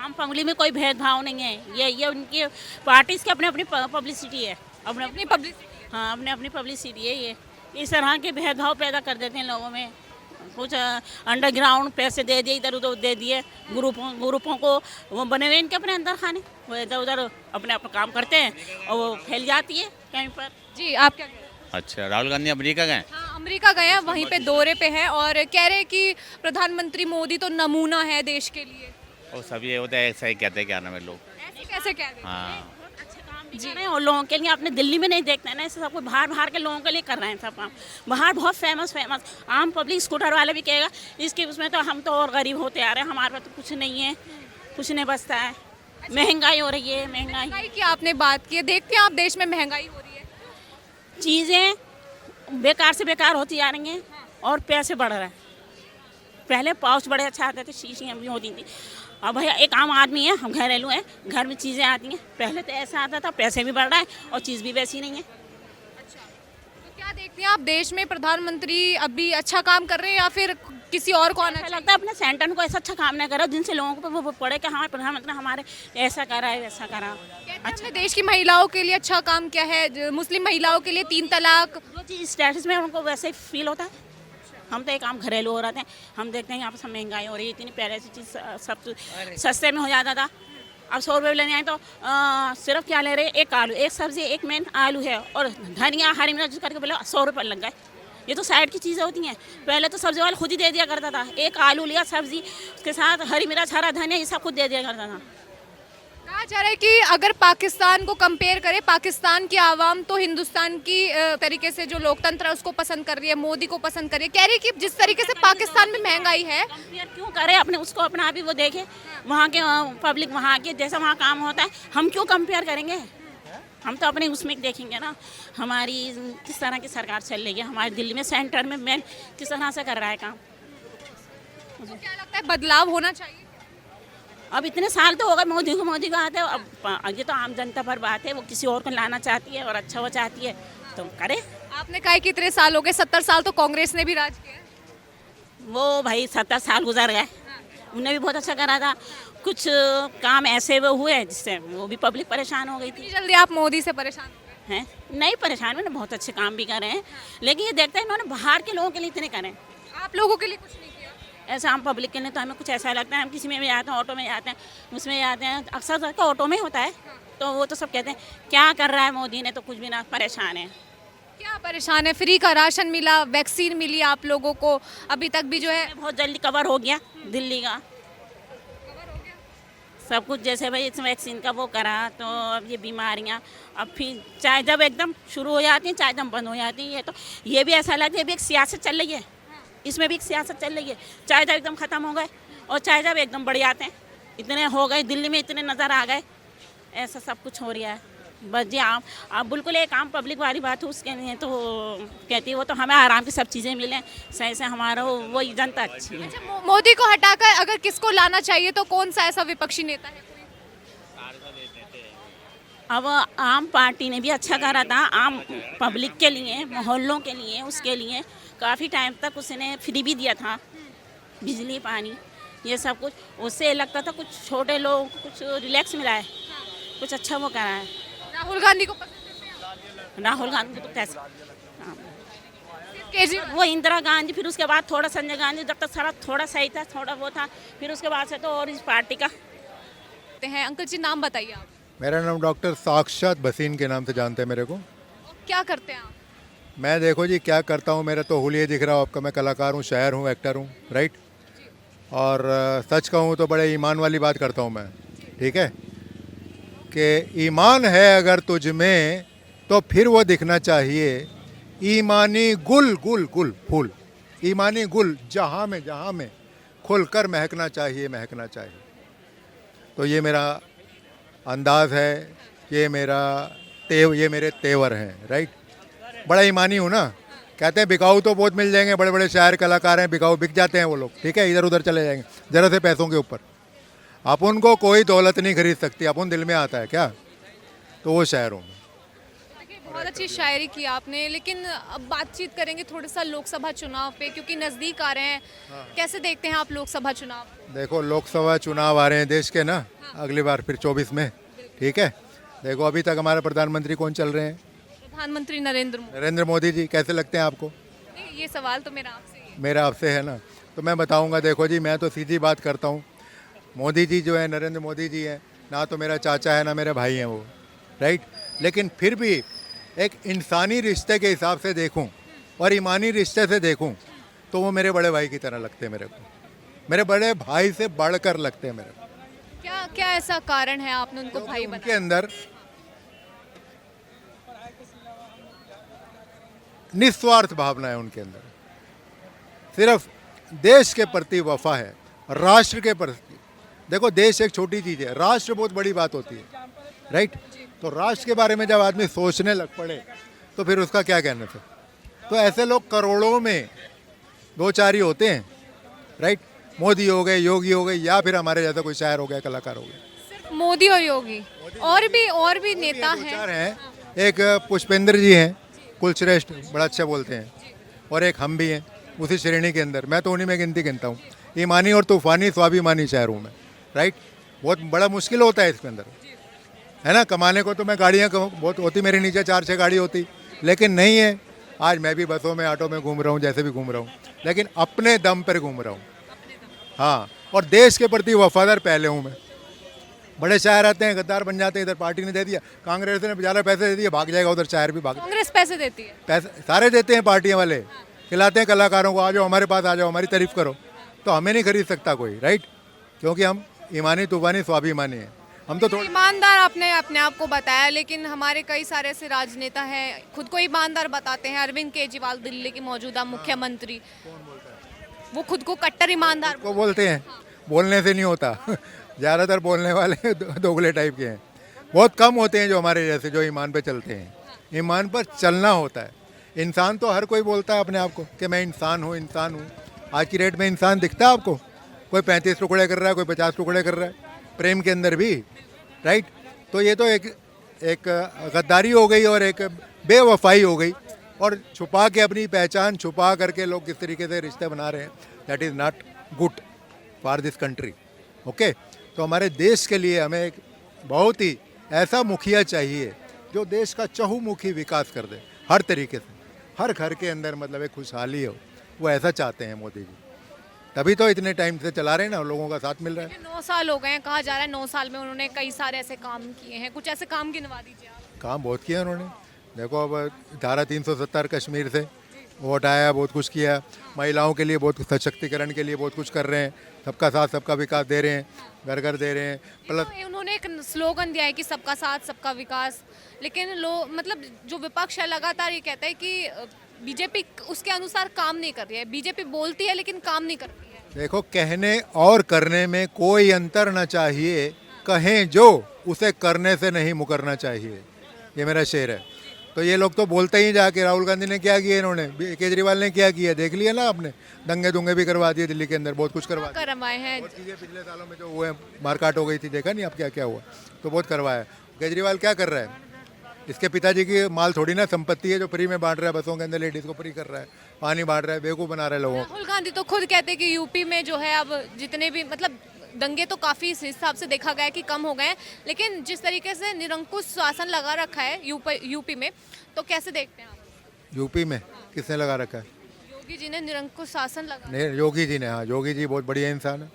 आम पब्लिक में कोई भेदभाव नहीं है। ये उनकी पार्टीज की अपनी अपनी पब्लिसिटी है, अपनी अपनी पब्लिसिटी हाँ अपनी अपनी पब्लिसिटी है। ये इस तरह के भेदभाव पैदा कर देते हैं लोगों में। कुछ अंडरग्राउंड पैसे दे दिए, इधर उधर दे दिए ग्रुपों को, वो बने हुए इनके अपने अंदर खाने, वो इधर उधर अपने अपना काम करते हैं और वो फैल जाती है कहीं पर। जी आप क्या कह रहे हैं? अच्छा, राहुल गांधी अमेरिका गए? हाँ, अमेरिका गए हैं, वहीं पे दौरे पे हैं और कह रहे हैं कि प्रधानमंत्री मोदी तो नमूना है देश के लिए। वो सब ये होता है, ऐसा ही कहते हैं, क्या नाम है लोग। ऐसे कैसे कह रहे हैं? हाँ, जी नहीं, और लोगों के लिए अपने दिल्ली में नहीं देखते हैं ना, ऐसे सब कुछ बाहर बाहर के लोगों के लिए कर रहे हैं सब काम। बाहर बहुत फेमस आम पब्लिक स्कूटर वाले भी कहेगा इसके उसमें तो हम तो और गरीब होते आ रहे हैं, हमारे पास तो कुछ नहीं है, कुछ नहीं बचता है, महंगाई हो रही है, महंगाई महंगाई की आपने बात की है, देखते हैं आप देश में महंगाई हो रही है। चीज़ें बेकार से बेकार होती जा रही हैं और पैसे बढ़ रहे हैं। पहले पाउच बड़े अच्छा आते थे, शीशियाँ भी होती थी। अब भैया एक आम आदमी है, हम घरेलू हैं, घर में चीज़ें आती हैं। पहले तो ऐसा आता था, पैसे भी बढ़ रहा है और चीज़ भी वैसी नहीं है। तो क्या देखते हैं आप देश में प्रधानमंत्री अभी अच्छा काम कर रहे हैं या फिर किसी और को आना ऐसा चाहिए? लगता है अपने सेंटर को ऐसा अच्छा काम नहीं करा जिनसे लोगों को वो पड़े कि हाँ प्रधानमंत्री हमारे ऐसा करा है वैसा करा। अच्छा, देश की महिलाओं के लिए अच्छा काम क्या है? मुस्लिम महिलाओं के लिए 3 तलाक। जो चीज़ स्टेटस में उनको वैसे ही फील होता है। हम तो एक काम घरेलू हो रहे थे, हम देखते हैं यहाँ पर सब महंगाई हो रही है इतनी, पहले से चीज़ सब सस्ते में हो जाता था। अब 100 रुपये लेने आए तो सिर्फ क्या ले रहे हैं, एक आलू, एक सब्जी, एक मेन आलू है और धनिया हरी मिर्च करके बोले 100 रुपये लग गए। ये तो साइड की चीज़ें होती हैं। पहले तो सब्जी वाला खुद ही दे दिया करता था, एक आलू लिया सब्जी उसके साथ हरी मिर्च हरा धनिया ये सब खुद दे दिया करता था। कहा जा रहा है कि अगर पाकिस्तान को कंपेयर करें, पाकिस्तान की आवाम तो हिंदुस्तान की तरीके से जो लोकतंत्र है उसको पसंद कर रही है, मोदी को पसंद कर रही है। कह रही है कि जिस तरीके से पाकिस्तान में महंगाई है, कंपेयर क्यों करें अपने उसको, अपना अभी वो देखे वहाँ के पब्लिक वहाँ के जैसा वहाँ काम होता है, हम क्यों कंपेयर करेंगे? हम तो अपने उसमें देखेंगे ना हमारी किस तरह की सरकार चल रही है, हमारे दिल्ली में सेंटर में मेन किस तरह से कर रहा है काम। तो क्या लगता है बदलाव होना चाहिए? अब इतने साल तो हो गए मोदी को आते हैं, अब ये तो आम जनता पर बात है, वो किसी और को लाना चाहती है और अच्छा वो चाहती है तो करे। आपने कहा कि इतने साल हो गए, 70 साल तो कांग्रेस ने भी राज किया है। वो भाई 70 साल गुजर गए, उन्हें भी बहुत अच्छा करा था। कुछ काम ऐसे वो हुए जिससे वो भी पब्लिक परेशान हो गई थी। इतनी जल्दी आप मोदी से परेशान हो गए? हैं नहीं परेशान, मैंने बहुत अच्छे काम भी करे हैं, लेकिन ये देखते हैं इन्होंने बाहर के लोगों के लिए इतने करे। आप लोगों के लिए कुछ नहीं किया? ऐसा हम पब्लिक के लिए तो हमें कुछ ऐसा लगता है, हम किसी में भी जाते हैं, ऑटो में जाते हैं, उसमें जाते हैं, अक्सर सबका ऑटो में होता है, तो वो तो सब कहते हैं क्या कर रहा है मोदी ने, तो कुछ भी ना, परेशान है। क्या परेशान है? फ्री का राशन मिला, वैक्सीन मिली आप लोगों को, अभी तक भी जो है बहुत जल्दी कवर हो गया दिल्ली का सब कुछ, जैसे भाई इस वैक्सीन का वो करा, तो अब ये बीमारियां अब फिर चाहे जब एकदम शुरू हो जाती हैं चाहे जब बंद हो जाती हैं, ये तो ये भी ऐसा लगता है ये भी एक सियासत चल रही है, इसमें भी एक सियासत चल रही है। चाहे जब एकदम ख़त्म हो गए और चाहे जब एकदम बढ़ जाते हैं, इतने हो गए दिल्ली में, इतने नज़र आ गए, ऐसा सब कुछ हो रहा है। बस जी आप बिल्कुल एक आम पब्लिक वाली बात हो, उसके लिए तो कहती है वो तो हमें आराम की सब चीज़ें मिलें सही से, हमारा वो जनता अच्छी है। अच्छा, मोदी को हटाकर अगर किसको लाना चाहिए तो कौन सा ऐसा विपक्षी नेता है? अब आम पार्टी ने भी अच्छा करा था, आम पब्लिक के लिए, मोहल्लों के लिए, उसके लिए काफ़ी टाइम तक उसने फ्री भी दिया था, बिजली पानी ये सब कुछ, उससे लगता था कुछ छोटे लोगों को कुछ रिलैक्स मिला है, कुछ अच्छा वो करा है। राहुल गांधी को पसंद करते हैं आप? राहुल गांधी तो कैसे, हाँ। केजरीवाल? वो इंदिरा गांधी, फिर उसके बाद थोड़ा संजय गांधी, जब तक सारा थोड़ा सही था, थोड़ा वो था, फिर उसके बाद से तो और इस पार्टी का। हैं अंकल जी, नाम बताइए आप। मेरा नाम डॉक्टर साक्षात भसीन के नाम से जानते हैं मेरे को। क्या करते हैं आप? मैं देखो जी क्या करता हूँ, मेरा तो हुलिये दिख रहा हो आपका, मैं कलाकार हूँ, शायर हूँ, एक्टर हूँ, राइट। और सच कहूँ तो बड़े ईमान वाली बात करता हूँ मैं, ठीक है, कि ईमान है अगर तुझ में तो फिर वो दिखना चाहिए, ईमानी गुल गुल गुल फूल, ईमानी गुल जहाँ में खुलकर महकना चाहिए, महकना चाहिए। तो ये मेरा अंदाज़ है, ये मेरे तेवर हैं, राइट। बड़ा ईमानी हूँ ना, कहते हैं बिकाऊ तो बहुत मिल जाएंगे, बड़े बड़े शायर कलाकार हैं, बिकाऊ बिक जाते हैं वो लोग, ठीक है, इधर उधर चले जाएंगे ज़रा से पैसों के ऊपर। अपन को कोई दौलत नहीं खरीद सकती, अपन दिल में आता है क्या, तो वो शायर हूँ। देखिए, बहुत अच्छी शायरी की आपने, लेकिन अब बातचीत करेंगे थोड़ा सा लोकसभा चुनाव पे, क्योंकि नज़दीक आ रहे हैं। कैसे देखते हैं आप लोकसभा चुनाव? देखो लोकसभा चुनाव आ रहे हैं देश के ना, अगली बार फिर 24 में, ठीक है। देखो अभी तक हमारे प्रधानमंत्री कौन चल रहे हैं? प्रधानमंत्री नरेंद्र मोदी। नरेंद्र मोदी जी कैसे लगते हैं आपको? नहीं, ये सवाल तो मेरा आपसे ही है। मेरा आपसे है ना, तो मैं बताऊंगा। देखो जी, मैं तो सीधी बात करता हूँ। मोदी जी जो है, नरेंद्र मोदी जी हैं, ना तो मेरा चाचा है ना मेरे भाई हैं वो, राइट। लेकिन फिर भी एक इंसानी रिश्ते के हिसाब से देखूं और ईमानी रिश्ते से देखूं तो वो मेरे बड़े भाई की तरह लगते हैं मेरे को। मेरे बड़े भाई से बढ़कर लगते हैं मेरे को। क्या क्या ऐसा कारण है आपने उनको भाई उनके बनाया? अंदर निस्वार्थ भावना है उनके अंदर, सिर्फ देश के प्रति वफा है, राष्ट्र के प्रति। देखो देश एक छोटी चीज़ है, राष्ट्र बहुत बड़ी बात होती है, राइट। तो राष्ट्र के बारे में जब आदमी सोचने लग पड़े तो फिर उसका क्या कहने से। तो ऐसे लोग करोड़ों में दो चार ही होते हैं, राइट। मोदी हो गए, योगी हो गए, या फिर हमारे जैसा कोई शायर हो गया, कलाकार हो गया। सिर्फ मोदी और योगी, और भी नेता दो हैं। चार हैं। एक पुष्पेंद्र जी हैं, कुलश्रेष्ठ, बड़ा अच्छा बोलते हैं, और एक हम भी हैं उसी श्रेणी के अंदर। मैं तो उन्हीं में गिनता हूँ। ईमानी और तूफानी स्वाभिमानी शायर हूँ मैं, राइट। बहुत बड़ा मुश्किल होता है इसके अंदर, है ना। कमाने को तो मैं गाड़ियाँ बहुत होती, मेरे नीचे 4-6 गाड़ी होती, लेकिन नहीं है। आज मैं भी बसों में, ऑटो में घूम रहा हूँ, जैसे भी घूम रहा हूँ, लेकिन अपने दम पर घूम रहा हूँ। हाँ, और देश के प्रति वफादार पहले हूँ मैं। बड़े शायर आते हैं, गद्दार बन जाते हैं। इधर पार्टी ने दे दिया, कांग्रेस ने ज़्यादा पैसे दे दिए, भाग जाएगा, उधर शायर भी भाग। कांग्रेस पैसे देती है? पैसे सारे देते हैं पार्टियां वाले, खिलाते हैं कलाकारों को, आ जाओ हमारे पास, आ जाओ हमारी तारीफ करो। तो हमें नहीं खरीद सकता कोई, राइट, क्योंकि हम ईमानी तूफानी स्वाभिमानी हैं। हम तो थोड़ा ईमानदार आपने अपने आप को बताया, लेकिन हमारे कई सारे ऐसे राजनेता हैं खुद को ईमानदार बताते हैं। अरविंद केजरीवाल, दिल्ली के मौजूदा मुख्यमंत्री, वो खुद को कट्टर ईमानदार को बोलते हैं। बोलने से नहीं होता ज़्यादातर बोलने वाले दोगले टाइप के हैं। बहुत कम होते हैं जो हमारे जैसे, जो ईमान पे चलते हैं। ईमान पर चलना होता है। इंसान तो हर कोई बोलता है अपने आप को कि मैं इंसान हूँ, इंसान हूँ। आज की डेट में इंसान दिखता है आपको? कोई 35 टुकड़े कर रहा है, कोई 50 टुकड़े कर रहा है, प्रेम के अंदर भी, राइट। तो ये तो एक गद्दारी हो गई और एक बेवफाई हो गई, और छुपा के, अपनी पहचान छुपा करके लोग किस तरीके से रिश्ते बना रहे हैं, that is not good for this country, okay. तो हमारे देश के लिए हमें एक बहुत ही ऐसा मुखिया चाहिए जो देश का चहुमुखी विकास कर दे, हर तरीके से, हर घर के अंदर, मतलब एक खुशहाली हो। वो ऐसा चाहते हैं मोदी जी, तभी तो इतने टाइम से चला रहे हैं ना, लोगों का साथ मिल रहा है। 9 साल हो गए हैं, कहा जा रहा है 9 साल में उन्होंने कई सारे ऐसे काम किए हैं। कुछ ऐसे काम गिनवा दीजिए आप। काम बहुत किया उन्होंने। देखो अब धारा 370 कश्मीर से वो हटाया, बहुत कुछ किया। महिलाओं के लिए बहुत, सशक्तिकरण के लिए बहुत कुछ कर रहे हैं। सबका साथ सबका विकास दे रहे हैं, घर घर दे रहे हैं। प्लस तो उन्होंने एक स्लोगन दिया है कि सबका साथ सबका विकास, लेकिन लोग, मतलब जो विपक्ष है, लगातार ये कहता है कि बीजेपी उसके अनुसार काम नहीं कर रही है। बीजेपी बोलती है लेकिन काम नहीं कर रही है। देखो, कहने और करने में कोई अंतर ना चाहिए। कहें जो, उसे करने से नहीं मुकरना चाहिए, ये मेरा शेर है। तो ये लोग तो बोलते ही जाके, राहुल गांधी ने क्या किया, इन्होंने, केजरीवाल ने क्या किया, देख लिया ना आपने। दंगे दुंगे भी करवा दिए दिल्ली के अंदर, बहुत कुछ करवा दिया। करवाए हैं। बहुत चीज़ें पिछले सालों में जो हुए, मारकाट हो गई थी, देखा नहीं आप क्या क्या हुआ। तो बहुत करवाया। केजरीवाल क्या कर रहा है? इसके पिताजी की माल थोड़ी ना संपत्ति है जो फ्री में बांट रहा है, बसों के अंदर लेडीज़ को फ्री कर रहा है, पानी बांट रहा है, बेवकूफ़ बना रहा है लोगों को। राहुल गांधी तो खुद कहते हैं कि यूपी में जो है, अब जितने भी, मतलब दंगे तो काफ़ी इस हिसाब से देखा गया है कि कम हो गए हैं, लेकिन जिस तरीके से निरंकुश शासन लगा रखा है यूपी में, तो कैसे देखते हैं आप? यूपी में किसने लगा रखा है? योगी जी ने निरंकुश शासन लगा। नहीं, योगी जी ने। हाँ, योगी जी बहुत बढ़िया इंसान है,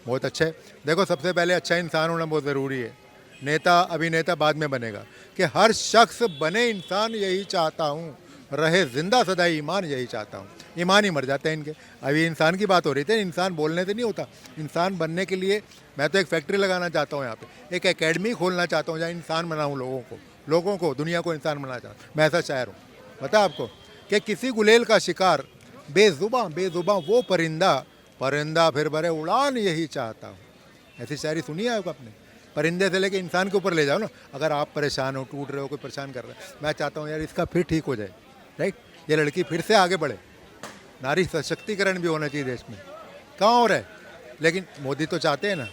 बहुत अच्छे। देखो, सबसे पहले अच्छा इंसान होना बहुत ज़रूरी है। नेता अभिनेता बाद में बनेगा, कि हर शख्स बने इंसान, यही चाहता हूँ। रहे जिंदा सदा ईमान, यही चाहता हूँ। ईमान ही मर जाते हैं इनके। अभी इंसान की बात हो रही थी, इंसान बोलने से नहीं होता। इंसान बनने के लिए मैं तो एक फैक्ट्री लगाना चाहता हूँ यहाँ पे, एक एकेडमी खोलना चाहता हूँ जहाँ इंसान बनाऊँ लोगों को, दुनिया को इंसान बनाना चाहता हूँ। मैं ऐसा शायर हूँ, पता आपको, कि किसी गुलेल का शिकार, बेजुबां वो परिंदा फिर भरे उड़ान, यही चाहता हूँ। ऐसी शायरी सुनी है आपने? परिंदे से लेके इंसान के ऊपर ले जाओ ना। अगर आप परेशान हो, टूट रहे हो, कोई परेशान कर रहा है, मैं चाहता हूँ यार इसका फिर ठीक हो जाए, राइट। ये लड़की फिर से आगे बढ़े। नारी सशक्तिकरण भी होना चाहिए देश में, कहाँ हो रहा है? लेकिन मोदी तो चाहते हैं ना।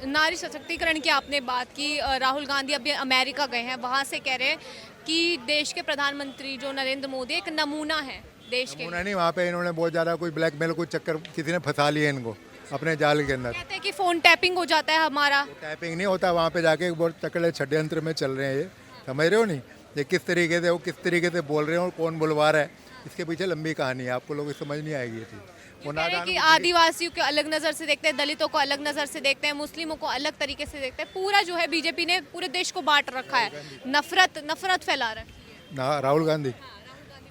नारी सशक्तिकरण की आपने बात की। राहुल गांधी अभी अमेरिका गए हैं, वहाँ से कह रहे हैं कि देश के प्रधानमंत्री जो नरेंद्र मोदी एक नमूना है देश के। नमूना नहीं, वहाँ पे इन्होंने बहुत ज़्यादा कोई ब्लैकमेल, कोई चक्कर, किसी ने फंसा लिया इनको, अपने जाल के अंदर। कहते हैं कि फोन टैपिंग हो जाता है हमारा। टैपिंग नहीं होता, वहाँ पे जाके बहुत तकड़े षड्यंत्र में चल रहे हैं ये, समझ रहे हो नहीं? ये किस तरीके से वो किस तरीके से बोल रहे हैं और कौन बुलवा रहा है, इसके पीछे लंबी कहानी है, आपको लोगों को समझ नहीं आएगी ये चीज़। वो कह रहे हैं नादान कि आदिवासियों को अलग नज़र से देखते हैं, दलितों को अलग नज़र से देखते हैं, मुस्लिमों को अलग तरीके से देखते हैं। पूरा जो है बीजेपी ने पूरे देश को बांट रखा है, नफरत नफरत फैला रहा है। ना राहुल गांधी,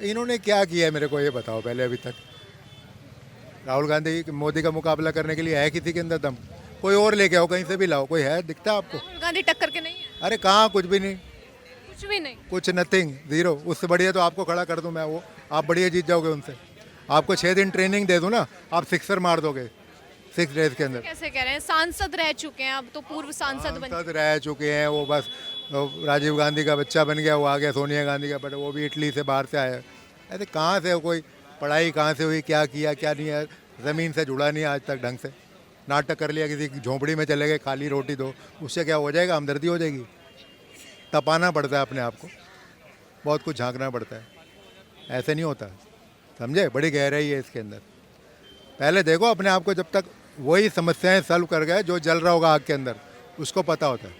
इन्होंने क्या किया है मेरे को ये बताओ पहले अभी तक। राहुल गांधी मोदी का मुकाबला करने के लिए है किसी के अंदर दम? कोई और लेके आओ, कहीं से भी लाओ, कोई है दिखता आपको? राहुल गांधी टक्कर के नहीं है, अरे कहाँ, कुछ भी नहीं, कुछ भी नहीं। कुछ नथिंग, जीरो। उससे बढ़िया तो आपको खड़ा कर दूं मैं, वो आप बढ़िया जीत जाओगे उनसे। आपको 6 दिन ट्रेनिंग दे दूं ना, आप सिक्सर मार दोगे 6 डेज के अंदर। कैसे कह रहे हैं, सांसद रह चुके हैं, अब तो पूर्व सांसद बन सांसद रह चुके हैं वो, बस राजीव गांधी का बच्चा बन गया, वो आ गया सोनिया गांधी का, बट वो भी इटली से बाहर से आया है। ऐसे कहाँ से कोई पढ़ाई कहाँ से हुई, क्या किया क्या नहीं है, ज़मीन से जुड़ा नहीं आज तक ढंग से। नाटक कर लिया, किसी झोंपड़ी में चले गए, खाली रोटी दो, उससे क्या हो जाएगा, हमदर्दी हो जाएगी। तपाना पड़ता है अपने आप को, बहुत कुछ झांकना पड़ता है, ऐसे नहीं होता, समझे? बड़ी गहराई है इसके अंदर। पहले देखो अपने आप को, जब तक वही समस्याएं सॉल्व कर गए, जो जल रहा होगा आग के अंदर उसको पता होता है।